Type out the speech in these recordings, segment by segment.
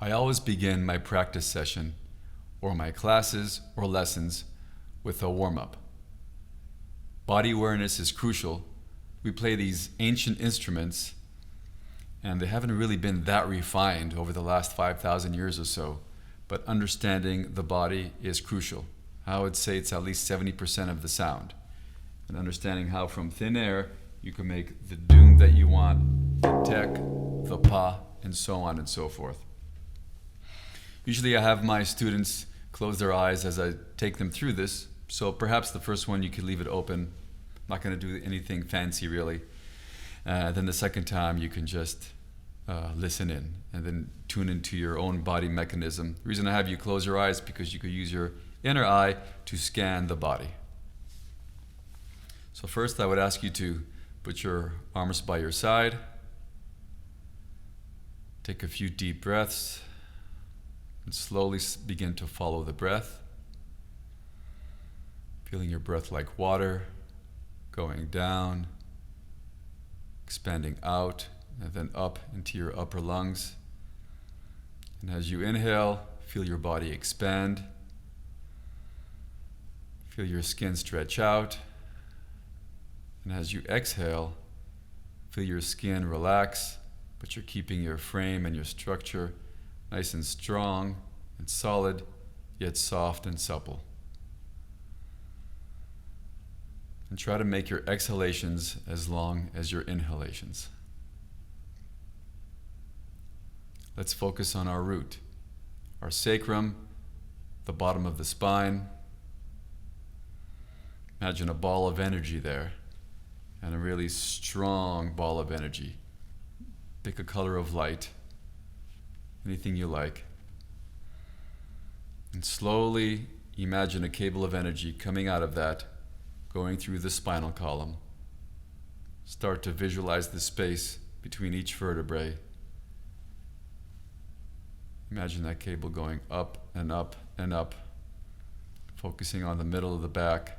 I always begin my practice session, or my classes or lessons, with a warm-up. Body awareness is crucial. We play these ancient instruments, and they haven't really been that refined over the last 5,000 years or so, but understanding the body is crucial. I would say it's at least 70% of the sound. And understanding how from thin air you can make the doom that you want, the tek, the pa, and so on and so forth. Usually I have my students close their eyes as I take them through this, so perhaps the first one you could leave it open. I'm not going to do anything fancy really. Then the second time you can just listen in and then tune into your own body mechanism. The reason I have you close your eyes is because you could use your inner eye to scan the body. So first I would ask you to put your arms by your side. Take a few deep breaths and slowly begin to follow the breath. Feeling your breath like water, going down, expanding out, and then up into your upper lungs. And as you inhale, feel your body expand. Feel your skin stretch out. And as you exhale, feel your skin relax, but you're keeping your frame and your structure nice and strong and solid, yet soft and supple. And try to make your exhalations as long as your inhalations. Let's focus on our root, our sacrum, the bottom of the spine. Imagine a ball of energy there, and a really strong ball of energy. Pick a color of light, anything you like. And slowly imagine a cable of energy coming out of that, going through the spinal column. Start to visualize the space between each vertebrae. Imagine that cable going up and up and up, focusing on the middle of the back,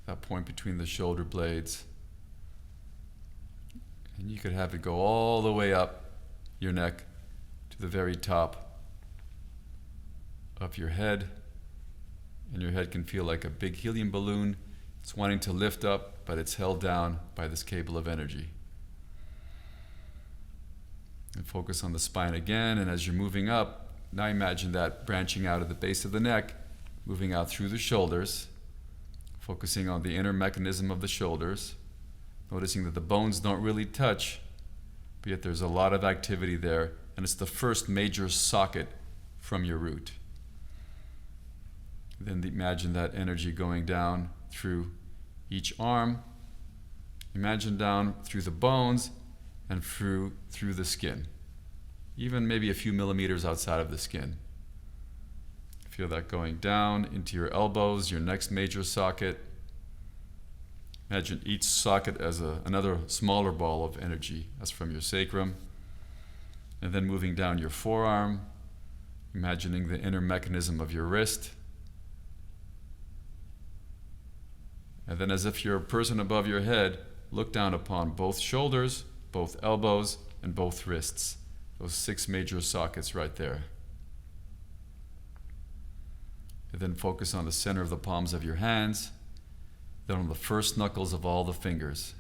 that point between the shoulder blades. And you could have it go all the way up your neck to the very top of your head. And your head can feel like a big helium balloon. It's wanting to lift up, but it's held down by this cable of energy. And focus on the spine again, and as you're moving up, now imagine that branching out at the base of the neck, moving out through the shoulders, focusing on the inner mechanism of the shoulders, noticing that the bones don't really touch, but yet there's a lot of activity there, and it's the first major socket from your root. Then imagine that energy going down through each arm. Imagine down through the bones and through the skin, even maybe a few millimeters outside of the skin. Feel that going down into your elbows, your next major socket. Imagine each socket as another smaller ball of energy, as from your sacrum. And then moving down your forearm, imagining the inner mechanism of your wrist. And then as if you're a person above your head, look down upon both shoulders, both elbows, and both wrists. Those 6 major sockets right there. And then focus on the center of the palms of your hands, then on the first knuckles of all the fingers.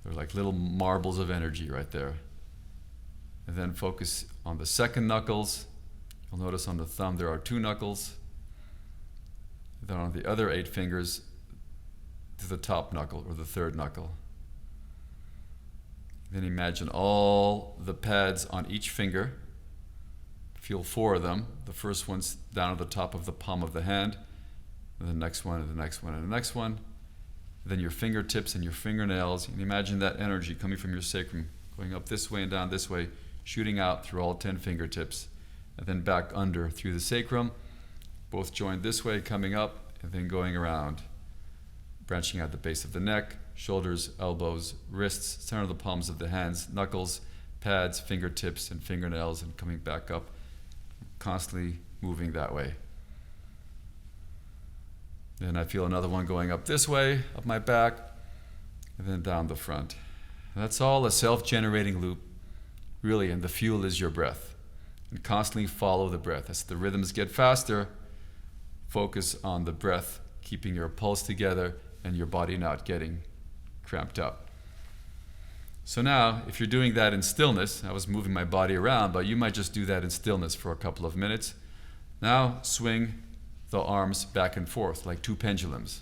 They're like little marbles of energy right there. And then focus on the second knuckles. You'll notice on the thumb there are 2 knuckles. Then on the other 8 fingers to the top knuckle, or the third knuckle. Then imagine all the pads on each finger. Feel 4 of them. The first one's down at the top of the palm of the hand, and the next one, and the next one, and the next one. Then your fingertips and your fingernails, and imagine that energy coming from your sacrum, going up this way and down this way, shooting out through all 10 fingertips, and then back under through the sacrum, both joined this way, coming up, and then going around, branching out the base of the neck, shoulders, elbows, wrists, center of the palms of the hands, knuckles, pads, fingertips, and fingernails, and coming back up, constantly moving that way. Then I feel another one going up this way, up my back, and then down the front. And that's all a self-generating loop. really, and the fuel is your breath. And constantly follow the breath. As the rhythms get faster, focus on the breath, keeping your pulse together and your body not getting cramped up. So now, if you're doing that in stillness, I was moving my body around, but you might just do that in stillness for a couple of minutes. Now swing the arms back and forth like two pendulums.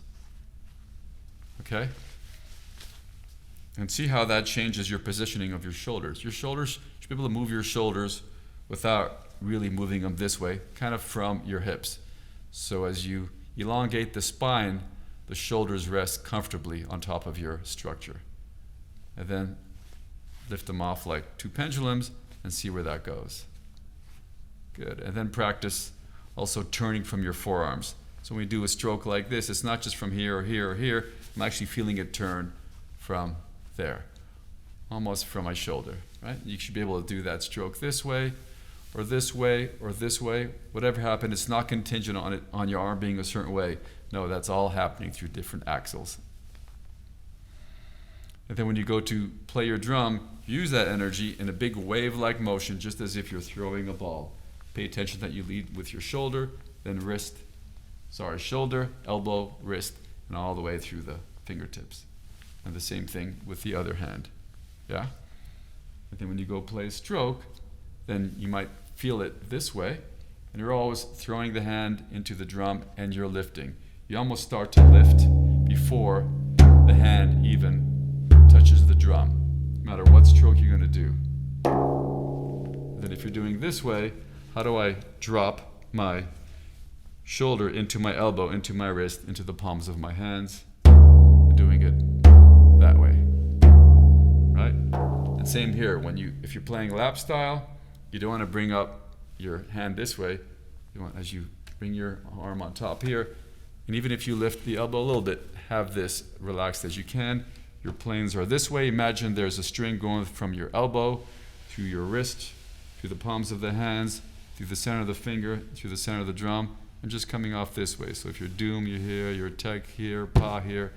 Okay? And see how that changes your positioning of your shoulders. Your shoulders, you should be able to move your shoulders without really moving them this way, kind of from your hips. So as you elongate the spine, the shoulders rest comfortably on top of your structure. And then lift them off like two pendulums and see where that goes. Good. And then practice also turning from your forearms. So when we do a stroke like this, it's not just from here or here or here. I'm actually feeling it turn from there, almost from my shoulder, right? You should be able to do that stroke this way, or this way, or this way. Whatever happened, it's not contingent on your arm being a certain way. No, that's all happening through different axles. And then when you go to play your drum, use that energy in a big wave-like motion, just as if you're throwing a ball. Pay attention that you lead with your shoulder, then shoulder, elbow, wrist, and all the way through the fingertips. And the same thing with the other hand. Yeah? And then when you go play a stroke, then you might feel it this way, and you're always throwing the hand into the drum and you're lifting. You almost start to lift before the hand even touches the drum, no matter what stroke you're going to do. Then if you're doing this way, how do I drop my shoulder into my elbow, into my wrist, into the palms of my hands? I'm doing it that way, right? And same here, if you're playing lap style, you don't want to bring up your hand this way. You want, as you bring your arm on top here, and even if you lift the elbow a little bit, have this relaxed as you can. Your planes are this way. Imagine there's a string going from your elbow through your wrist, through the palms of the hands, through the center of the finger, through the center of the drum, and just coming off this way. So if you're doom, you're here, your tek here, pa here,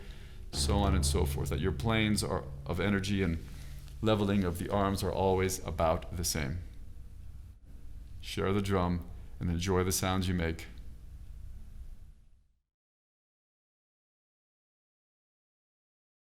so on and so forth. That your planes are of energy and leveling of the arms are always about the same. Share the drum and enjoy the sounds you make.